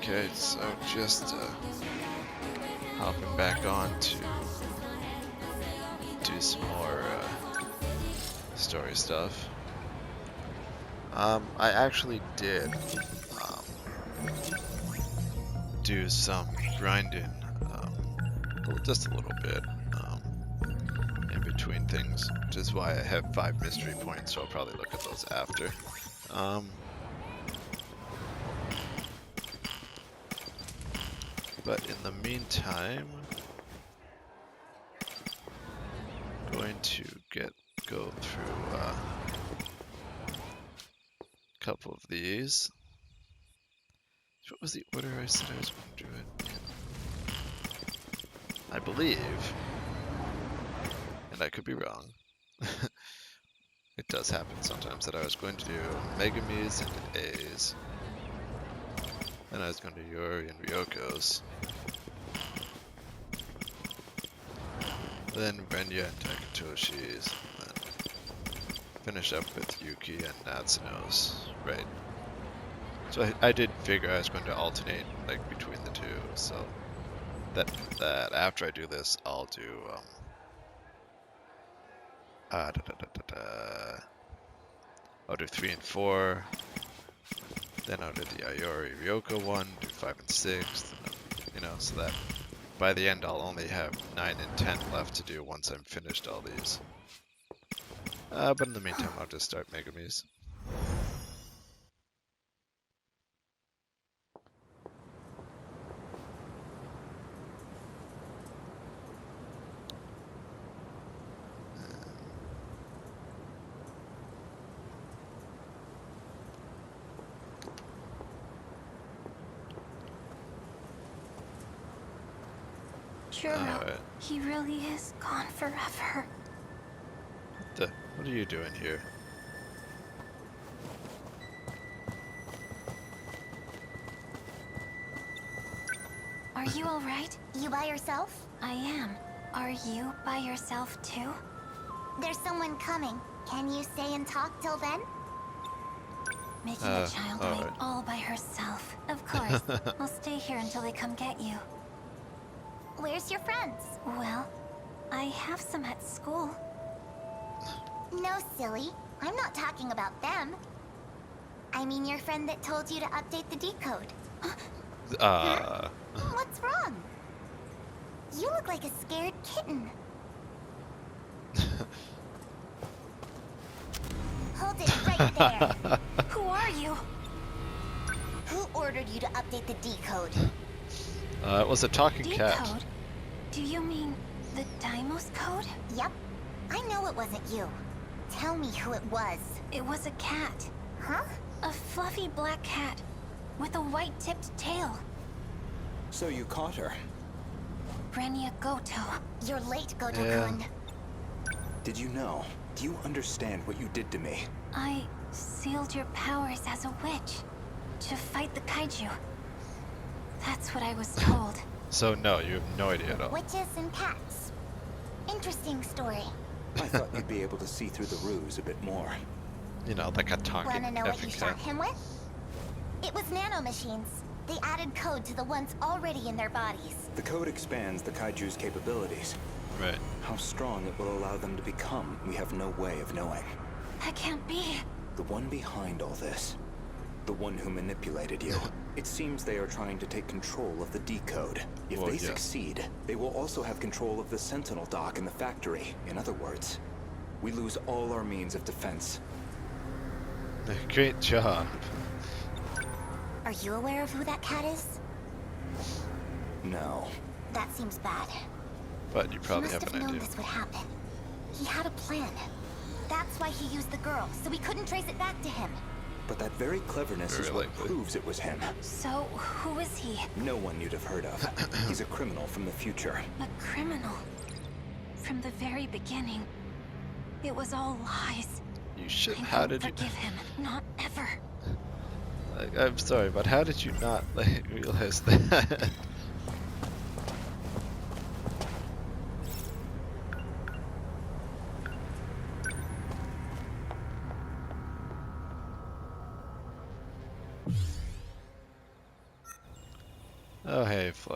Okay, so just hopping back on to do some more story stuff. I actually did do some grinding, just a little bit, in between things, which is why I have 5 mystery points, so I'll probably look at those after. But in the meantime, I'm going to go through a couple of these. What was the order I said I was going to do it in? I believe, and I could be wrong, it does happen sometimes, that I was going to do Megumi's and A's. Then I was going to do Yuri and Ryoko's. Then Renya and Takatoshi's. Then finish up with Yuki and Natsuno's. Right. So I did figure I was going to alternate like between the two. So that after I do this, I'll do I'll do 3 and 4. Then I'll do the Ayori Ryoko one, do 5 and 6, you know, so that by the end I'll only have 9 and 10 left to do once I'm finished all these. But in the meantime, I'll just start Megumi's. Juro, he really is gone forever. What are you doing here? Are you alright? You by yourself? I am. Are you by yourself too? There's someone coming. Can you stay and talk till then? Making a child wait all by herself. Of course. I'll stay here until they come get you. Where's your friends? Well, I have some at school. No, silly. I'm not talking about them. I mean your friend that told you to update the decode. What's wrong? You look like a scared kitten. Hold it right there. Who are you? Who ordered you to update the decode? It was a talking cat. Decode? Do you mean the Deimos code? Yep. I know it wasn't you. Tell me who it was. It was a cat. Huh? A fluffy black cat with a white-tipped tail. So you caught her? Renya Goto. You're late, Goto-kun. Did you know? Do you understand what you did to me? I sealed your powers as a witch to fight the kaiju. That's what I was told. So no, you have no idea at all. Witches and cats. Interesting story. I thought you'd be able to see through the ruse a bit more. You know, like a talking Wanna know what you effing shot cat. him with? It was nanomachines. They added code to the ones already in their bodies. The code expands the kaiju's capabilities. Right. How strong it will allow them to become, we have no way of knowing. That can't be. The one behind all this, the one who manipulated you, it seems they are trying to take control of the decode. If they succeed, they will also have control of the Sentinel dock in the factory. In other words, we lose all our means of defense. Great job. Are you aware of who that cat is? No. That seems bad. But you probably he have must an have known idea. this would happen. He had a plan. That's why he used the girl, so we couldn't trace it back to him. But that very cleverness is what proves it was him. So, who is he? No one you'd have heard of. He's a criminal from the future. A criminal. From the very beginning, it was all lies. You should. I How won't did you? forgive him. Not ever. I'm sorry, but how did you not like realize that?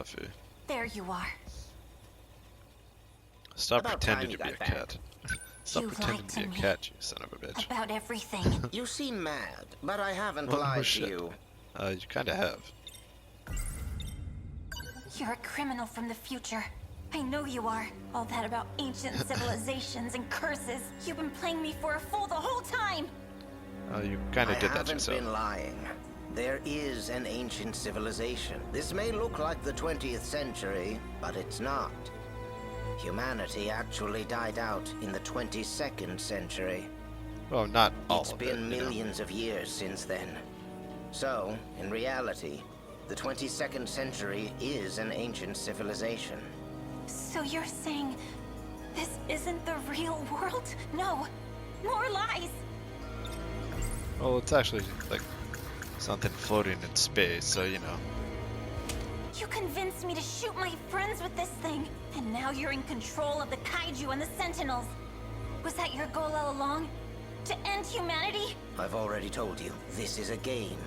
Fluffy. There you are. Stop About pretending time you to be a got back. cat. Stop You pretending lied to be to a me. cat, you son of a bitch. About everything. You seem mad, but I haven't Oh, lied to shit. you. You kinda have. You're a criminal from the future. I know you are. All that about ancient civilizations and curses. You've been playing me for a fool the whole time. You kinda I did that haven't yourself. been lying. There is an ancient civilization. This may look like the 20th century, but it's not. Humanity actually died out in the 22nd century. Well, not all It's of been it, you know. millions of years since then. So, in reality, the 22nd century is an ancient civilization. So you're saying this isn't the real world? No. More lies. Well, it's actually like something floating in space, so you know. You convinced me to shoot my friends with this thing. And now you're in control of the kaiju and the Sentinels. Was that your goal all along? To end humanity? I've already told you, this is a game.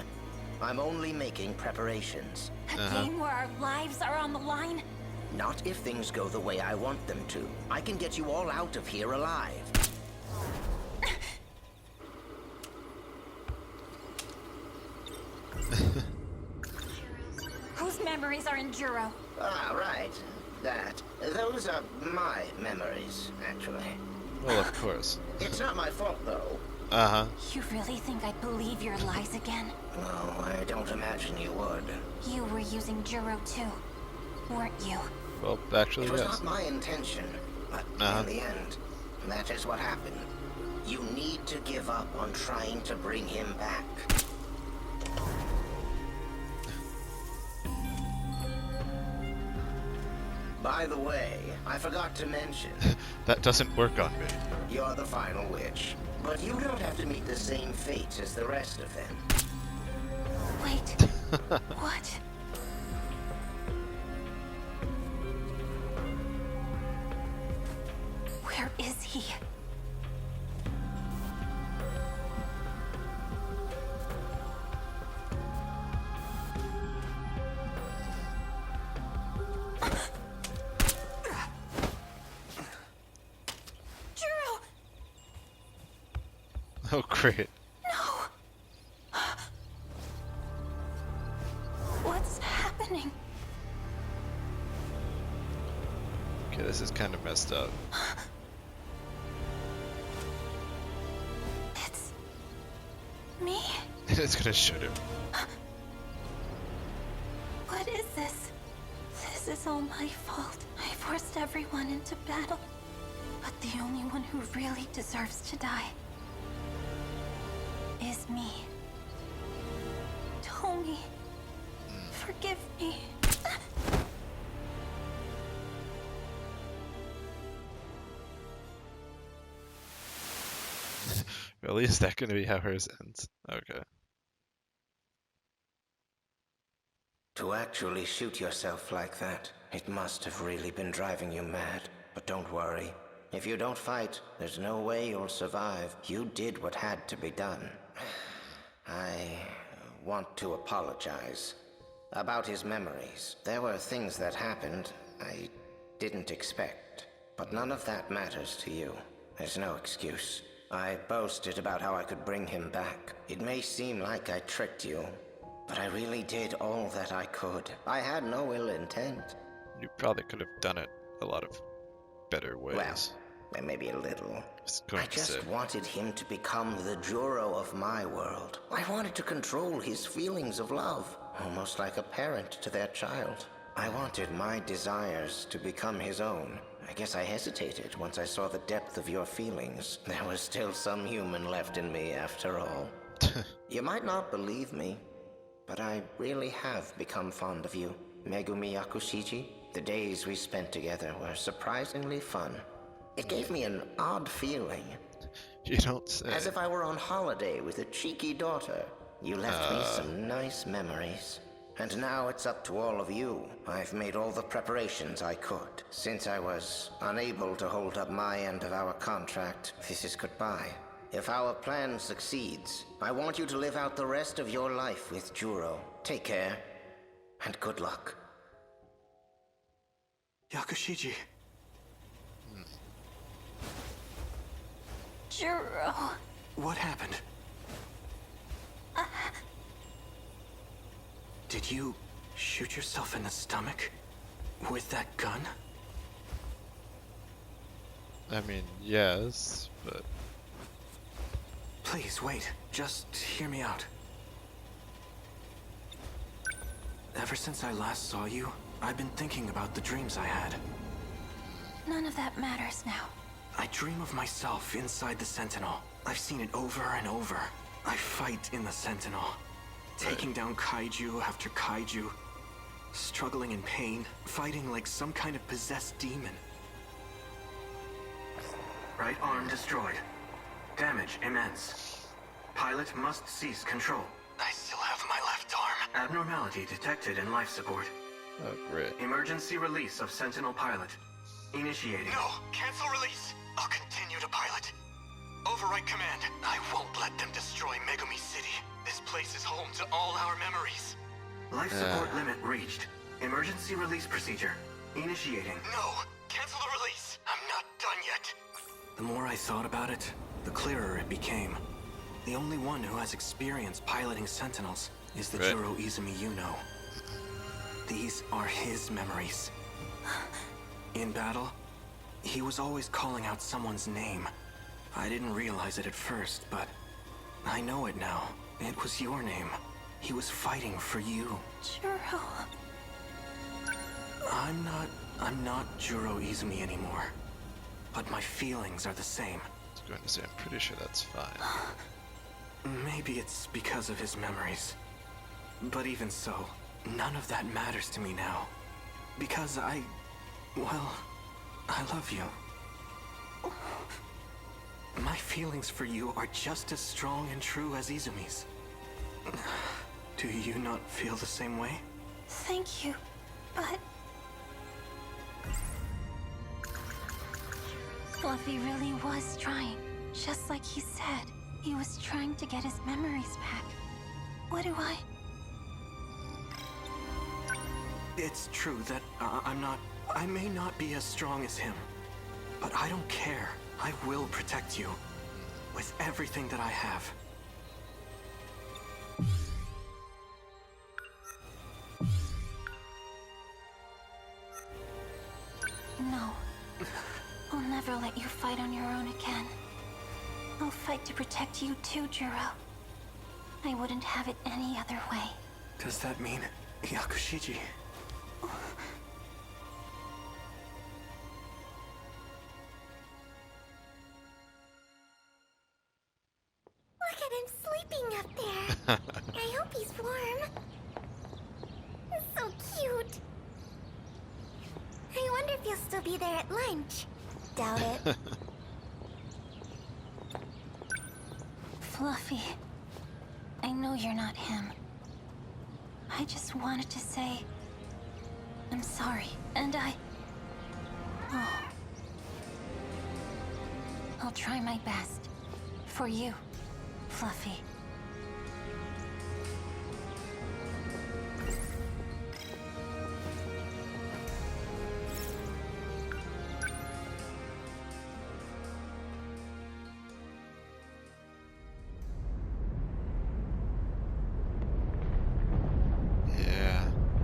I'm only making preparations. A game where our lives are on the line? Not if things go the way I want them to. I can get you all out of here alive. Whose memories are in Juro? Ah, right. That. Those are my memories, actually. Well, of course. It's not my fault, though. Uh-huh. You really think I'd believe your lies again? No, I don't imagine you would. You were using Juro too, weren't you? Well, actually, It was yes. not my intention, but in the end, that is what happened. You need to give up on trying to bring him back. By the way, I forgot to mention, That doesn't work on me. you're the final witch. But you don't have to meet the same fate as the rest of them. Wait, what? Where is he? Juro! Oh, great. No! What's happening? Okay, this is kind of messed up. It's me? It's gonna shoot him. What is this? This is all my fault. I forced everyone into battle. But the only one who really deserves to die is me. Tomi, forgive me. Really? Is that gonna be how hers ends? Okay. To actually shoot yourself like that, it must have really been driving you mad. But don't worry. If you don't fight, there's no way you'll survive. You did what had to be done. I want to apologize. About his memories. There were things that happened I didn't expect. But none of that matters to you. There's no excuse. I boasted about how I could bring him back. It may seem like I tricked you, but I really did all that I could. I had no ill intent. You probably could have done it a lot of better ways. Well, maybe a little. Going I to say. just wanted him to become the Juro of my world. I wanted to control his feelings of love, almost like a parent to their child. I wanted my desires to become his own. I guess I hesitated once I saw the depth of your feelings. There was still some human left in me after all. You might not believe me, but I really have become fond of you. Megumi Yakushiji, the days we spent together were surprisingly fun. It gave me an odd feeling, You don't say. as if I were on holiday with a cheeky daughter. You left me some nice memories. And now it's up to all of you. I've made all the preparations I could. Since I was unable to hold up my end of our contract, this is goodbye. If our plan succeeds, I want you to live out the rest of your life with Juro. Take care, and good luck. Yakushiji. Juro. What happened? Did you shoot yourself in the stomach? With that gun? I mean, yes, but... Please, wait. Just hear me out. Ever since I last saw you, I've been thinking about the dreams I had. None of that matters now. I dream of myself inside the Sentinel. I've seen it over and over. I fight in the Sentinel, taking down kaiju after kaiju, struggling in pain, fighting like some kind of possessed demon. Right arm destroyed. Damage immense. Pilot must cease control. I still have my left arm. Abnormality detected in life support. Oh, great. Emergency release of Sentinel pilot. Initiating. No, cancel release. I'll continue to pilot. Overwrite command. I won't let them destroy Megumi City. This place is home to all our memories. Life support limit reached. Emergency release procedure. Initiating. No, cancel the release. I'm not done yet. The more I thought about it, the clearer it became. The only one who has experience piloting Sentinels is the Juro Izumi you know. These are his memories. In battle, he was always calling out someone's name. I didn't realize it at first, but I know it now. It was your name. He was fighting for you. Juro. I'm not Juro Izumi anymore. But my feelings are the same. I was going to say, I'm pretty sure that's fine. Maybe it's because of his memories. But even so, none of that matters to me now. Because well, I love you. My feelings for you are just as strong and true as Izumi's. Do you not feel the same way? Thank you, but... Fluffy really was trying. Just like he said, he was trying to get his memories back. What do I... It's true that I may not be as strong as him, but I don't care. I will protect you with everything that I have. No. I'll never let you fight on your own again. I'll fight to protect you too, Juro. I wouldn't have it any other way. Does that mean Yakushiji? Look at him sleeping up there. I hope he's warm. So cute. I wonder if he'll still be there at lunch. Doubt it. Fluffy, I know you're not him. I just wanted to say... I'm sorry, and Oh. I'll try my best. For you, Fluffy.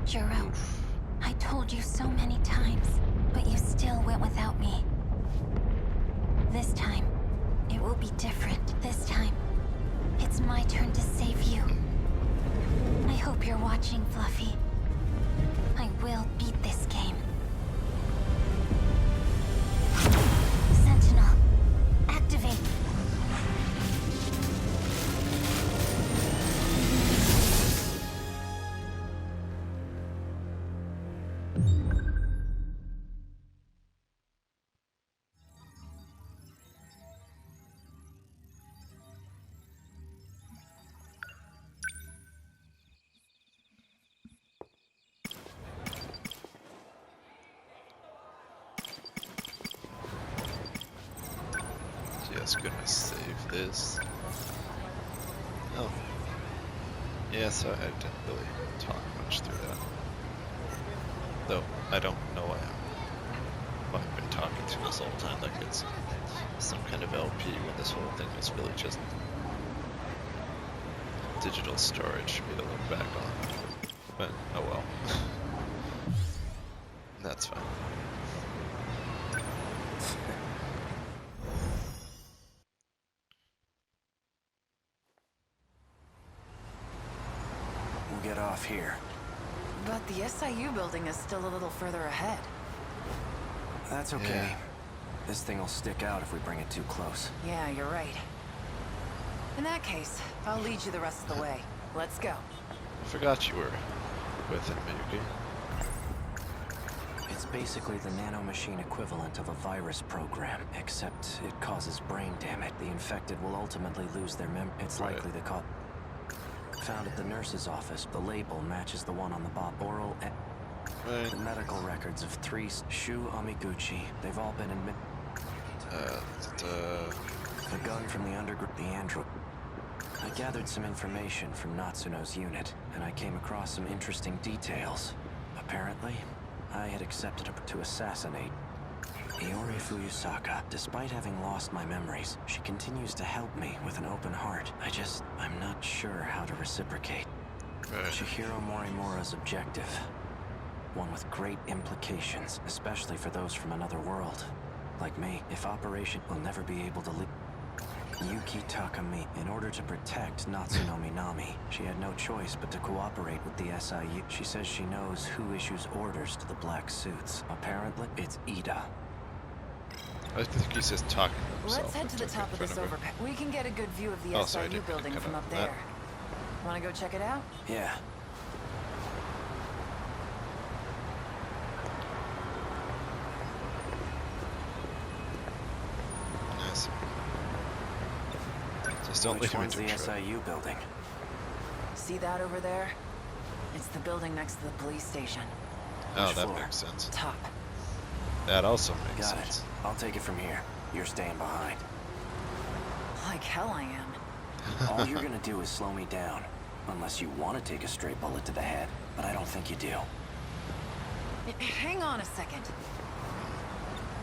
Juro, I told you so many times, but you still went without me. This time, it will be different. This time, it's my turn to save you. I hope you're watching, Fluffy. I will beat this game. Sentinel, activate. Yes, gonna save this. Oh. Yeah, so I didn't really talk much through that. Though, I don't know why I'm I've been talking to this whole time like it's some kind of LP when this whole thing is really just digital storage for me to look back on. But oh well. That's fine. We'll get off here. But the SIU building is still a little further ahead. That's okay. Yeah. This thing will stick out if we bring it too close. Yeah, you're right. In that case, I'll lead you the rest of the way. Let's go. I forgot you were with him, Megumi. It's basically the nanomachine equivalent of a virus program, except it causes brain damage. The infected will ultimately lose their It's likely to cause... Found at the nurse's office. The label matches the one on the oral... The medical records of 3 Shu Amiguchi. They've all been admitted. The gun from the underground, the android. I gathered some information from Natsuno's unit, and I came across some interesting details. Apparently, I had accepted her to assassinate Iori Fuyusaka. Despite having lost my memories, she continues to help me with an open heart. I'm not sure how to reciprocate. Chihiro Morimura's objective. One with great implications, especially for those from another world. Like me, if Operation will never be able to leave. Yuki Takami. In order to protect Natsuno Minami, she had no choice but to cooperate with the SIU. She says she knows who issues orders to the black suits. Apparently, it's Ida. I think he's just talking to himself. Let's head to the top of this overpass. We can get a good view of the SIU building from up there. Wanna go check it out? Yeah. Nice. Just don't leave him into the trouble. SIU building? See that over there? It's the building next to the police station. Oh, Which that floor? makes sense. Top. That also makes Got sense. it. I'll take it from here. You're staying behind. Like hell I am. All you're gonna do is slow me down. Unless you want to take a straight bullet to the head. But I don't think you do. Hang on a second.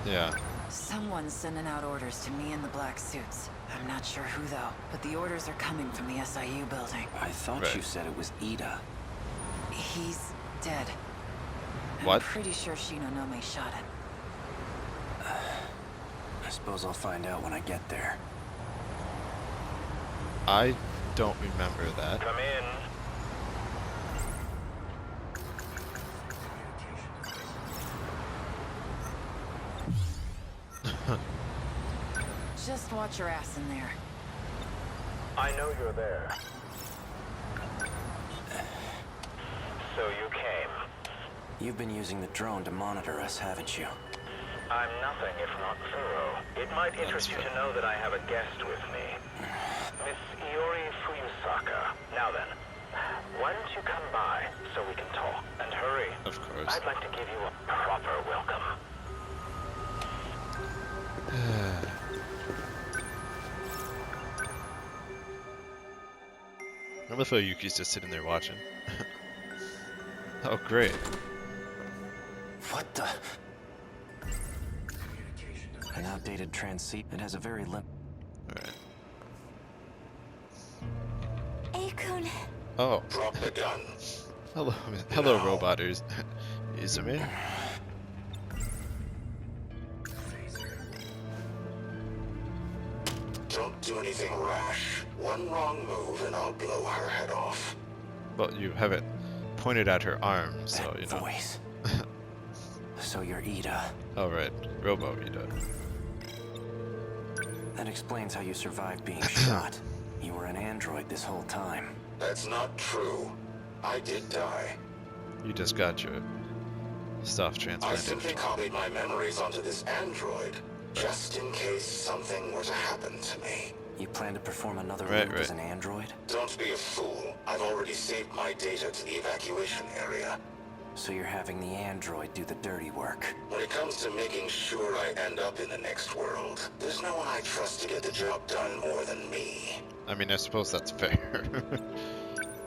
Yeah. Someone's sending out orders to me in the black suits. I'm not sure who though, but the orders are coming from the SIU building. I thought Right. you said it was Ida. He's dead. What? I'm pretty sure Shinonome shot him. I suppose I'll find out when I get there. I don't remember that. Come in. Just watch your ass in there. I know you're there. So you came. You've been using the drone to monitor us, haven't you? I'm nothing if not thorough. It might interest you to know that I have a guest with me. Miss Iori Fuyusaka. Now then, why don't you come by so we can talk? And hurry. Of course. I'd like to give you a proper welcome. I love how Yuki's just sitting there watching. Oh, great. What the? An outdated transceiver. It has a very Alright. Akun. Oh. Drop the gun. Hello, robot. Izumi? Don't do anything rash. One wrong move and I'll blow her head off. Well, you haven't pointed at her arm, so that you know. voice. So you're Ida. Oh, right. Robo Ida. That explains how you survived being shot. You were an android this whole time. That's not true. I did die. You just got your stuff I transplanted. simply copied my memories onto this android, just in case something were to happen to me. You plan to perform another Right, loop as right. an android? Don't be a fool. I've already saved my data to the evacuation area. So you're having the android do the dirty work. When it comes to making sure I end up in the next world, there's no one I trust to get the job done more than me. I mean, I suppose that's fair.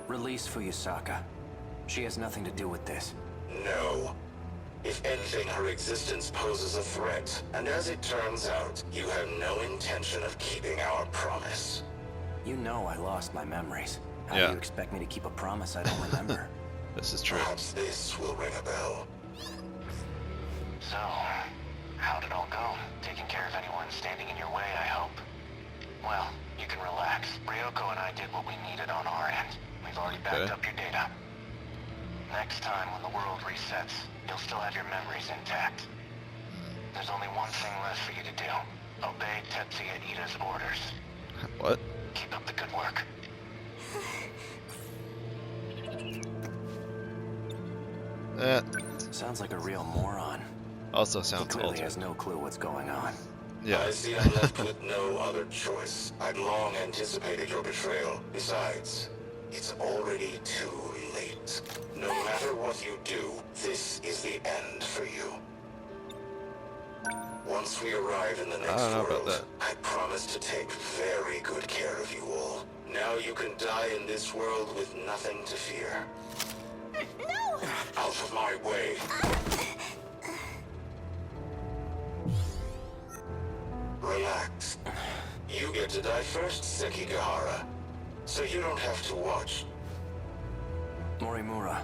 Release Fuyusaka. She has nothing to do with this. No. If anything, her existence poses a threat. And as it turns out, you have no intention of keeping our promise. You know I lost my memories. How Yeah. do you expect me to keep a promise I don't remember? This is true. Perhaps this will ring a bell. So, how'd it all go? Taking care of anyone standing in your way, I hope. Well, you can relax. Ryoko and I did what we needed on our end. We've already backed up your data. Next time when the world resets, you'll still have your memories intact. There's only one thing left for you to do. Obey Tetsuya Ida's orders. What? Keep up the good work. That Sounds like a real moron. also He sounds clearly altered. has no clue what's going on. Yeah. I see I'm left with no other choice. I'd long anticipated your betrayal. Besides, it's already too late. No matter what you do, this is the end for you. Once we arrive in the next don't know about world, that. I promise to take very good care of you all. Now you can die in this world with nothing to fear. No! Out of my way. Relax. You get to die first, Sekigahara. So you don't have to watch. Morimura.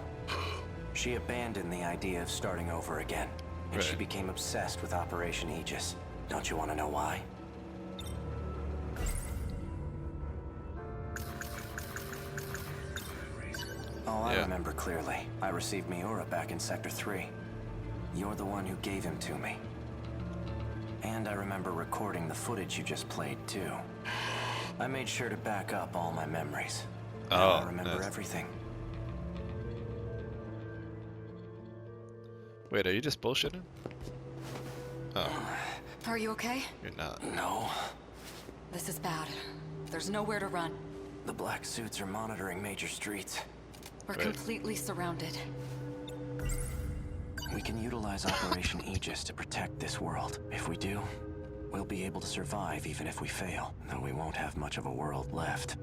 She abandoned the idea of starting over again, and she Right. became obsessed with Operation Aegis. Don't you want to know why? Oh, I Yeah. remember clearly. I received Miura back in Sector 3. You're the one who gave him to me. And I remember recording the footage you just played, too. I made sure to back up all my memories. Now I remember nice. everything. Wait, are you just bullshitting? Oh, Are you okay? you're not. No. This is bad. There's nowhere to run. The black suits are monitoring major streets. We're Right. completely surrounded. We can utilize Operation Aegis to protect this world. If we do, we'll be able to survive even if we fail, though we won't have much of a world left.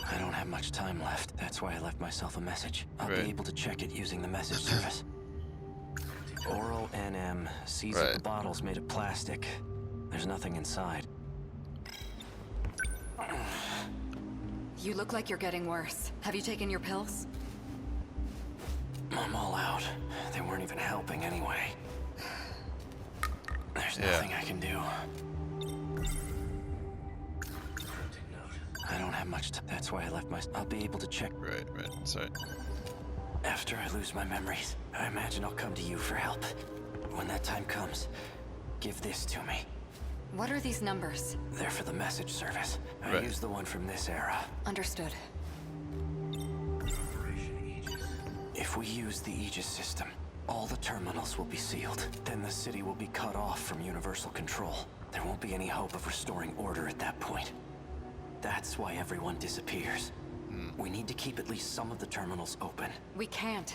I don't have much time left. That's why I left myself a message. I'll Right. be able to check it using the message service. Oral NM sees that the Right. bottle's made of plastic. There's nothing inside. You look like you're getting worse. Have you taken your pills? I'm all out. They weren't even helping anyway. There's Yeah. nothing I can do. I don't have much time. That's why I left my... I'll be able to check Right, right. Sorry. after I lose my memories. I imagine I'll come to you for help. When that time comes, give this to me. What are these numbers? They're for the message service. I Right. used the one from this era. Understood. If we use the Aegis system, all the terminals will be sealed. Then the city will be cut off from universal control. There won't be any hope of restoring order at that point. That's why everyone disappears. We need to keep at least some of the terminals open. We can't.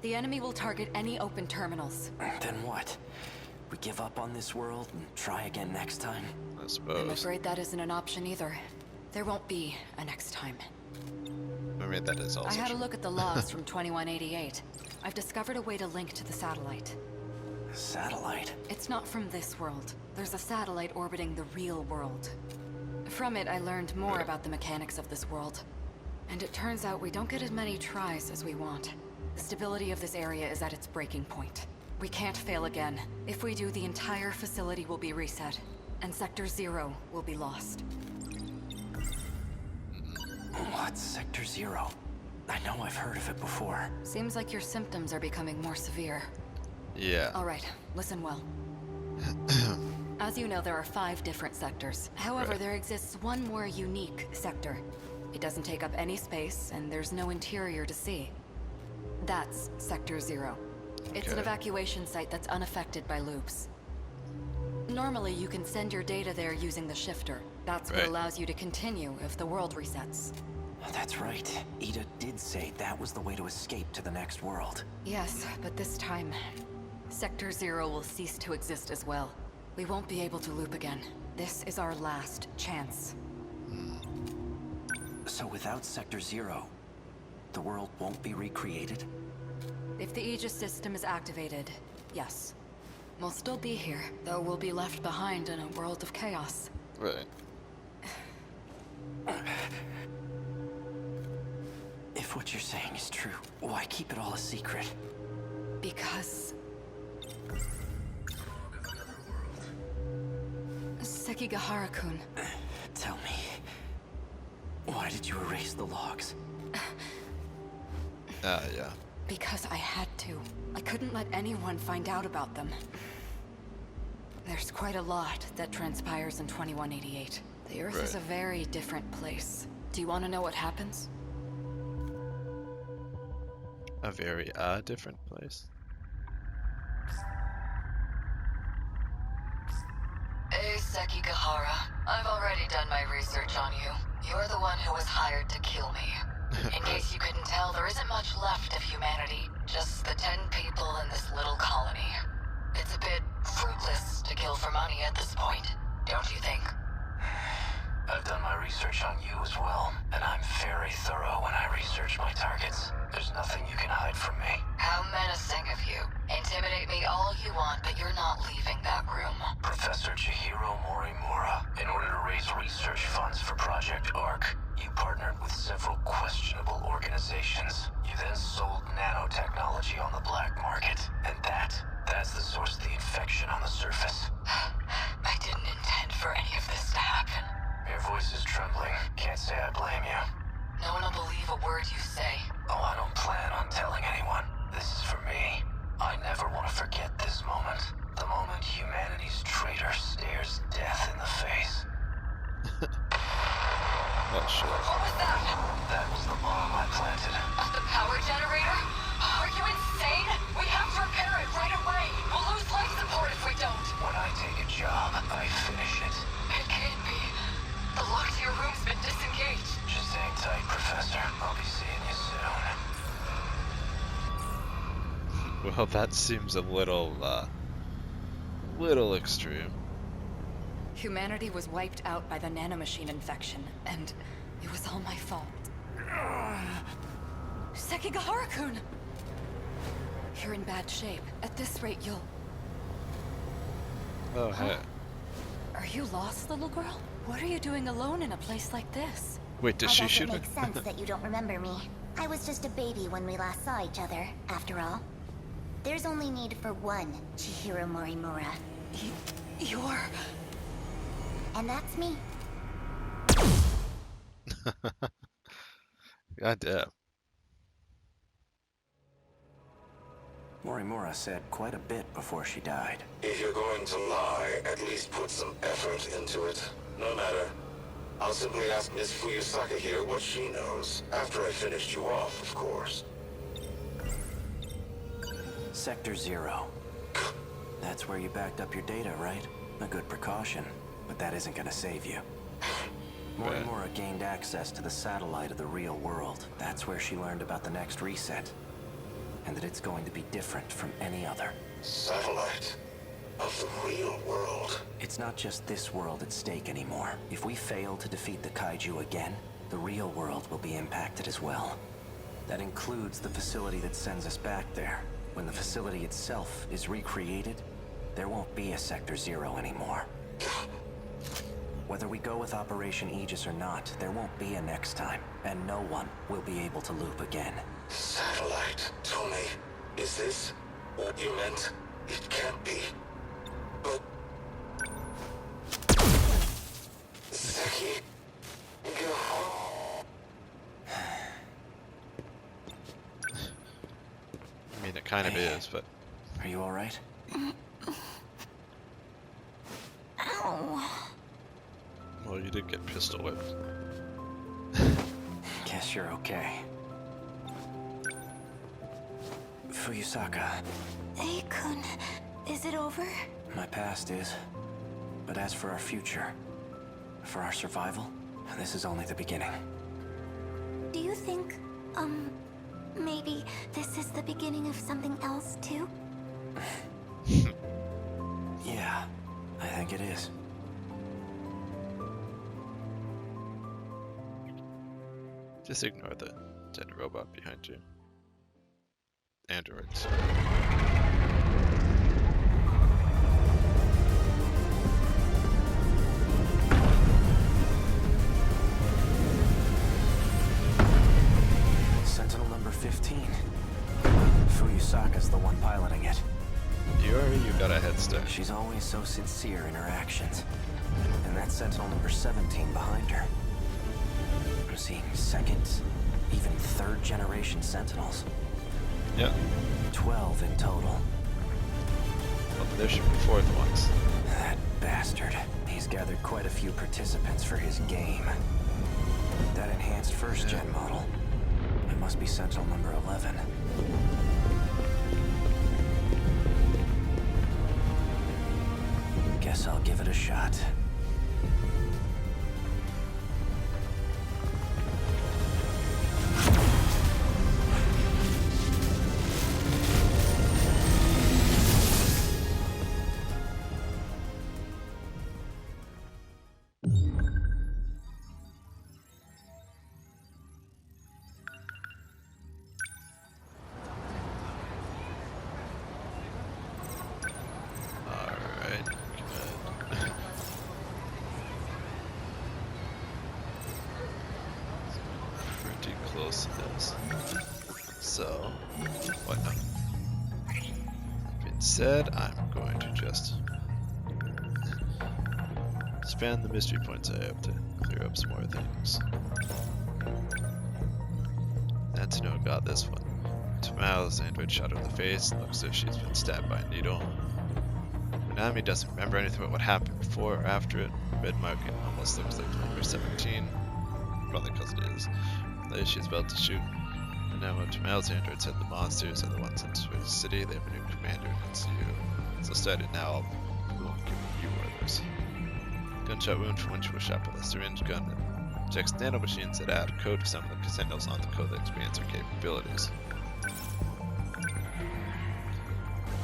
The enemy will target any open terminals. Then what? We give up on this world and try again next time? I I'm suppose. afraid that isn't an option either. There won't be a next time. I mean, that is also I had a true. look at the logs from 2188. I've discovered a way to link to the satellite. Satellite? It's not from this world. There's a satellite orbiting the real world. From it, I learned more about the mechanics of this world. And it turns out we don't get as many tries as we want. The stability of this area is at its breaking point. We can't fail again. If we do, the entire facility will be reset, and Sector 0 will be lost. What's Sector 0? I know I've heard of it before. Seems like your symptoms are becoming more severe. Yeah. All right, listen well. As you know, there are 5 different sectors. However, Right. there exists one more unique sector. It doesn't take up any space, and there's no interior to see. That's Sector 0. It's an Okay. evacuation site that's unaffected by loops. Normally, you can send your data there using the shifter. That's what Right. allows you to continue if the world resets. That's right. Ida did say that was the way to escape to the next world. Yes, but this time, Sector 0 will cease to exist as well. We won't be able to loop again. This is our last chance. So without Sector 0, the world won't be recreated? If the Aegis system is activated, yes. We'll still be here, though we'll be left behind in a world of chaos. Right. If what you're saying is true, why keep it all a secret? Because... Sekigahara-kun. Tell me, why did you erase the logs? Yeah. Because I had to. I couldn't let anyone find out about them. There's quite a lot that transpires in 2188. The Earth is a very different place. Do you want to know what happens? A very different place. Hey, Sekigahara. I've already done my research on you. You're the one who was hired to kill me. In case you couldn't tell, there isn't much left of humanity. Just the 10 people in this little colony. It's a bit fruitless to kill for money at this point, don't you think? I've done my research on you as well, and I'm very thorough when I research my targets. There's nothing you can hide from me. How menacing of you. Intimidate me all you want, but you're not leaving that room. Professor Chihiro Morimura, in order to raise research funds for Project ARC, you partnered with several questionable organizations. You then sold nanotechnology on the black market, and that's the source of the infection on the surface. I didn't intend for any of this to happen. Your voice is trembling. Can't say I blame you. No one will believe a word you say. Oh, I don't plan on telling anyone. This is for me. I never want to forget this moment. The moment humanity's traitor stares death in the face. Oh shit. What was that? That was the bomb I planted. The power generator? Are you insane? We have to repair it right away. We'll lose life support if we don't. When I take a job, I finish it. It can't be. The lock to your room's been disengaged. Just hang tight, Professor. I'll be seeing you soon. Well, that seems a little extreme. Humanity was wiped out by the nanomachine infection, and it was all my fault. Sekigahara-kun! You're in bad shape. At this rate, you'll... Oh, hey. Are you lost, little girl? What are you doing alone in a place like this? Wait, did I she guess shoot it it? makes sense that you don't remember me. I was just a baby when we last saw each other, after all. There's only need for one Chihiro Morimura. You're... And that's me. God damn. Morimura said quite a bit before she died. If you're going to lie, at least put some effort into it. No matter. I'll simply ask Miss Fuyusaka here what she knows, after I finished you off, of course. Sector 0. That's where you backed up your data, right? A good precaution, but that isn't gonna save you. Morimura gained access to the satellite of the real world. That's where she learned about the next reset. And that it's going to be different from any other. Satellite of the real world. It's not just this world at stake anymore. If we fail to defeat the kaiju again, the real world will be impacted as well. That includes the facility that sends us back there. When the facility itself is recreated, there won't be a Sector 0 anymore. Whether we go with Operation Aegis or not, there won't be a next time, and no one will be able to loop again. Satellite. Tell me, is this what you meant? It can't be. But... Seki... Go... I mean, it kind of is, but... Are you alright? Ow. Well, you did get pistol whipped. Guess you're okay. Fuyusaka. Ei-kun, is it over? My past is. But as for our future, for our survival, this is only the beginning. Do you think, maybe this is the beginning of something else, too? Yeah, I think it is. Just ignore the dead robot behind you. androids. Sentinel number 15. Fuyusaka's the one piloting it. You got a head start. She's always so sincere in her actions. And that's Sentinel number 17 behind her. I'm seeing second, even third generation Sentinels. Yep. 12 in total. Well, there should be fourth ones. That bastard. He's gathered quite a few participants for his game. That enhanced first-gen model. It must be Sentinel number 11. Guess I'll give it a shot. Alright, good. Pretty close to this. So, what now? Being said, I'm going to just spend the mystery points I have to clear up some more things. Antino got this one. Tamala's android shot her in the face. Looks as if she's been stabbed by a needle. Megumi doesn't remember anything about what happened before or after it. Red marking almost looks like number 17. Probably because it is. Later she's about to shoot. And now when Tamala's android said the monsters are the ones in the city, they have a new commander, and it's you. So started now, we'll give you orders. Gunshot wound from windshield shot with a syringe gun that checks nanomachines that add code to some of the Sentinels on the code that expands their capabilities.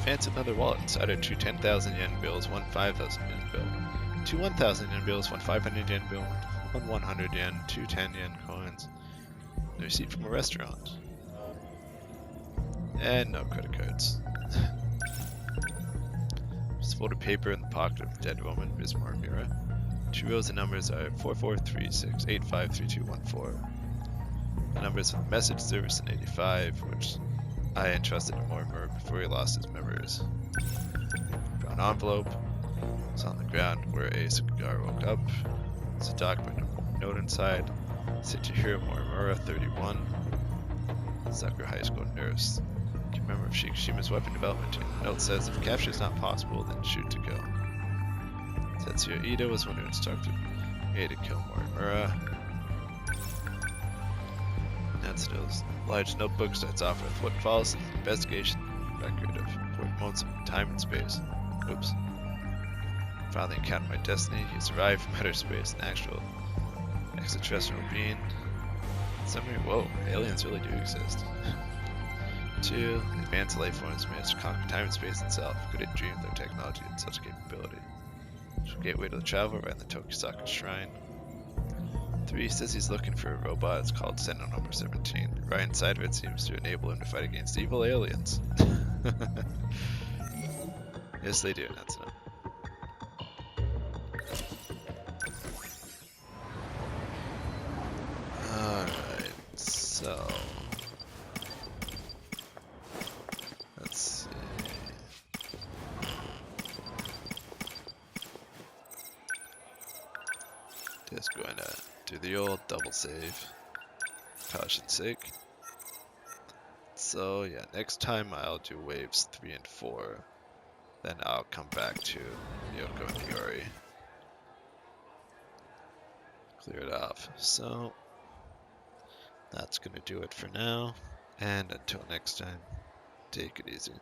Fancy another wallet inside are two 10,000 yen bills, one 5,000 yen bill, two 1,000 yen bills, one 500 yen bill, one 100 yen, two 10 yen coins, and a receipt from a restaurant. And no credit cards. Just folded paper in the pocket of the dead woman, Ms. Morimura. Two rows of numbers are 4436853214. The numbers of the message service in 85, which I entrusted to Mortimer before he lost his memories. Brown envelope. It's on the ground where a cigar woke up. There's a document note inside. Sachihiro Morimura, 31. Sakura High School nurse. Do you remember of Shikushima's weapon development team? The note says if capture is not possible, then shoot to go. Tetsuya Ida was one who instructed A to kill Morimura. Nancedo's large notebook starts off with what follows an investigation record of important moments of time and space. Oops. Finally encountered my destiny. He's arrived from outer space, an actual extraterrestrial being. Summary, whoa, aliens really do exist. 2. Advanced life forms managed to conquer time and space itself. Could have dreamed their technology had such capability. Gateway to the traveler right in the Tokisaka Shrine. 3 says he's looking for a robot. It's called Sentinel number 17. Right inside of it seems to enable him to fight against evil aliens. Yes, they do. That's enough. Alright, so let's see. Just going to do the old double save, caution's sake. So yeah, next time I'll do waves 3 and 4. Then I'll come back to Yoko and Iori. Clear it off. So that's gonna do it for now. And until next time, take it easy.